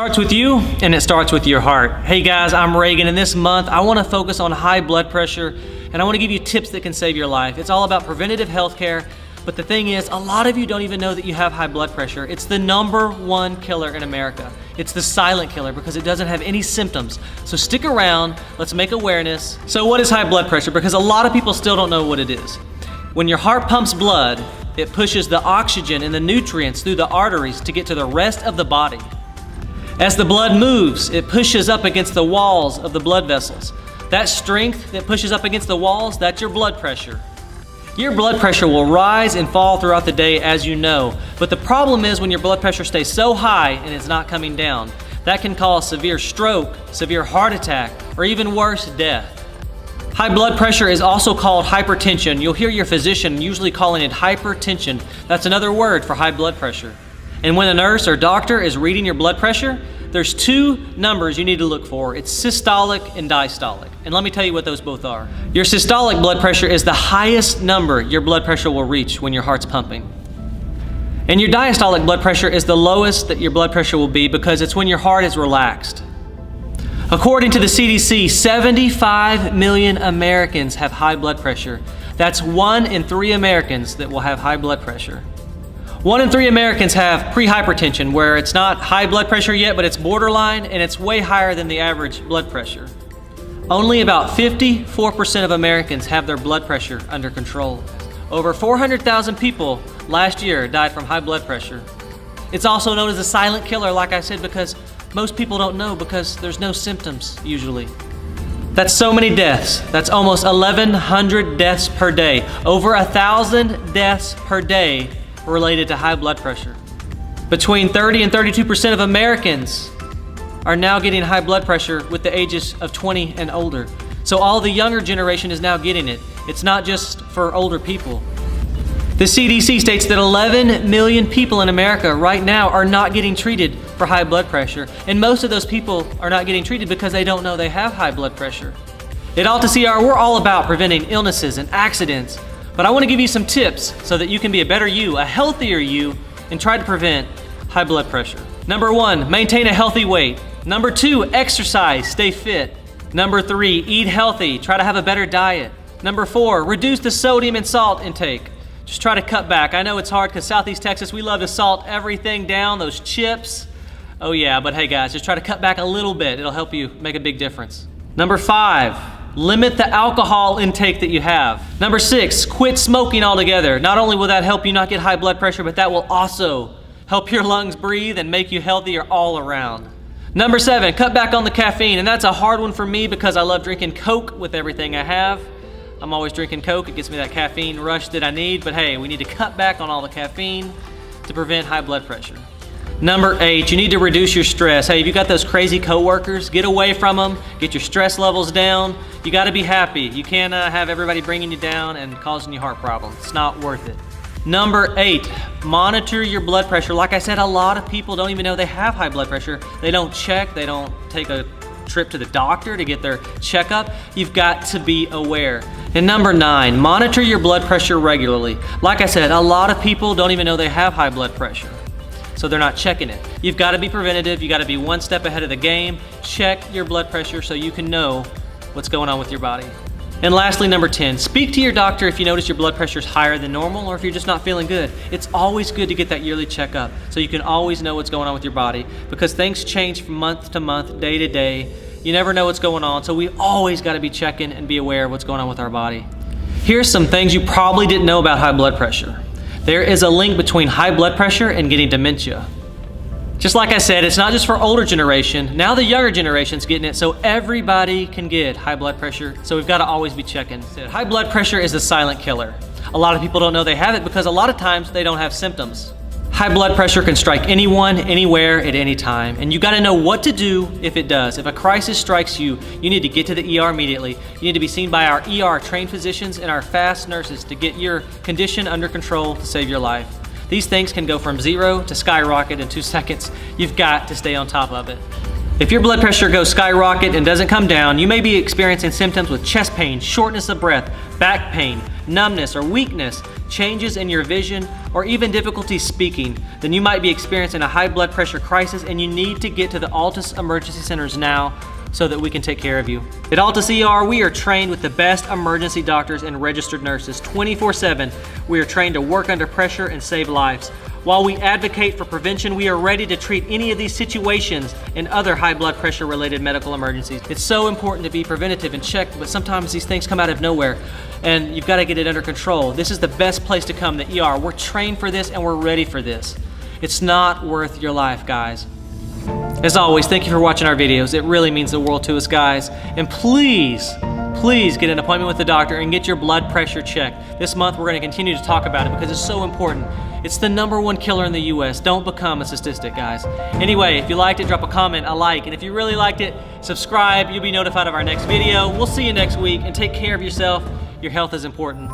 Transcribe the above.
starts with you and it starts with your heart. Hey guys, I'm Reagan, and this month I want to focus on high blood pressure, and I want to give you tips that can save your life. It's all about preventative health care, but the thing is, a lot of you don't even know that you have high blood pressure. It's the #1 killer in America. It's the silent killer because it doesn't have any symptoms. So stick around, let's make awareness. So what is high blood pressure? Because a lot of people still don't know what it is. When your heart pumps blood, it pushes the oxygen and the nutrients through the arteries to get to the rest of the body. As the blood moves, it pushes up against the walls of the blood vessels. That strength that pushes up against the walls, that's your blood pressure. Your blood pressure will rise and fall throughout the day, as you know, but the problem is when your blood pressure stays so high and it's not coming down. That can cause severe stroke, severe heart attack, or even worse, death. High blood pressure is also called hypertension. You'll hear your physician usually calling it hypertension. That's another word for high blood pressure. And when a nurse or doctor is reading your blood pressure, there's two numbers you need to look for. It's systolic and diastolic. And let me tell you what those both are. Your systolic blood pressure is the highest number your blood pressure will reach when your heart's pumping. And your diastolic blood pressure is the lowest that your blood pressure will be because it's when your heart is relaxed. According to the CDC, 75 million Americans have high blood pressure. That's 1 in 3 Americans that will have high blood pressure. 1 in 3 Americans have pre-hypertension, where it's not high blood pressure yet, but it's borderline, and it's way higher than the average blood pressure. Only about 54% of Americans have their blood pressure under control. Over 400,000 people last year died from high blood pressure. It's also known as a silent killer, like I said, because most people don't know because there's no symptoms usually. That's so many deaths. That's almost 1,100 deaths per day. Over 1,000 deaths per day related to high blood pressure. Between 30 and 32% of Americans are now getting high blood pressure with the ages of 20 and older. So all the younger generation is now getting it. It's not just for older people. The CDC states that 11 million people in America right now are not getting treated for high blood pressure. And most of those people are not getting treated because they don't know they have high blood pressure. At Altus, we're all about preventing illnesses and accidents. But I want to give you some tips so that you can be a better you, a healthier you, and try to prevent high blood pressure. Number 1, maintain a healthy weight. Number 2, exercise, stay fit. Number 3, eat healthy, try to have a better diet. Number 4, reduce the sodium and salt intake. Just try to cut back. I know it's hard because Southeast Texas, we love to salt everything down, those chips. Oh yeah, but hey guys, just try to cut back a little bit. It'll help you make a big difference. Number 5, limit the alcohol intake that you have. Number 6, quit smoking altogether. Not only will that help you not get high blood pressure, but that will also help your lungs breathe and make you healthier all around. Number 7, cut back on the caffeine. And that's a hard one for me because I love drinking Coke with everything I have. I'm always drinking Coke. It gives me that caffeine rush that I need. But hey, we need to cut back on all the caffeine to prevent high blood pressure. Number 8, you need to reduce your stress. Hey, if you got those crazy coworkers, get away from them, get your stress levels down. You gotta be happy. You can't have everybody bringing you down and causing you heart problems. It's not worth it. Number 8, monitor your blood pressure. Like I said, a lot of people don't even know they have high blood pressure. They don't check, they don't take a trip to the doctor to get their checkup. You've got to be aware. And number 9, monitor your blood pressure regularly. Like I said, a lot of people don't even know they have high blood pressure, so they're not checking it. You've got to be preventative. You got to be one step ahead of the game. Check your blood pressure so you can know what's going on with your body. And lastly, number 10, speak to your doctor if you notice your blood pressure is higher than normal or if you're just not feeling good. It's always good to get that yearly checkup so you can always know what's going on with your body because things change from month to month, day to day. You never know what's going on, so we always got to be checking and be aware of what's going on with our body. Here's some things you probably didn't know about high blood pressure. There is a link between high blood pressure and getting dementia. Just like I said, it's not just for older generation. Now the younger generation's getting it, so everybody can get high blood pressure. So we've got to always be checking. High blood pressure is the silent killer. A lot of people don't know they have it because a lot of times they don't have symptoms. High blood pressure can strike anyone, anywhere, at any time. And you got to know what to do if it does. If a crisis strikes you, you need to get to the ER immediately. You need to be seen by our ER trained physicians and our fast nurses to get your condition under control to save your life. These things can go from 0 to skyrocket in 2 seconds. You've got to stay on top of it. If your blood pressure goes skyrocket and doesn't come down, you may be experiencing symptoms with chest pain, shortness of breath, back pain, numbness or weakness, changes in your vision, or even difficulty speaking. Then you might be experiencing a high blood pressure crisis and you need to get to the Altus emergency centers now so that we can take care of you. At Altus ER, we are trained with the best emergency doctors and registered nurses. 24/7, we are trained to work under pressure and save lives. While we advocate for prevention, we are ready to treat any of these situations and other high blood pressure related medical emergencies. It's so important to be preventative and check, but sometimes these things come out of nowhere and you've got to get it under control. This is the best place to come, the ER. We're trained for this and we're ready for this. It's not worth your life, guys. As always, thank you for watching our videos. It really means the world to us, guys. And please get an appointment with the doctor and get your blood pressure checked. This month, we're going to continue to talk about it because it's so important. It's the #1 killer in the US. Don't become a statistic, guys. Anyway, if you liked it, drop a comment, a like. And if you really liked it, subscribe. You'll be notified of our next video. We'll see you next week, and take care of yourself. Your health is important.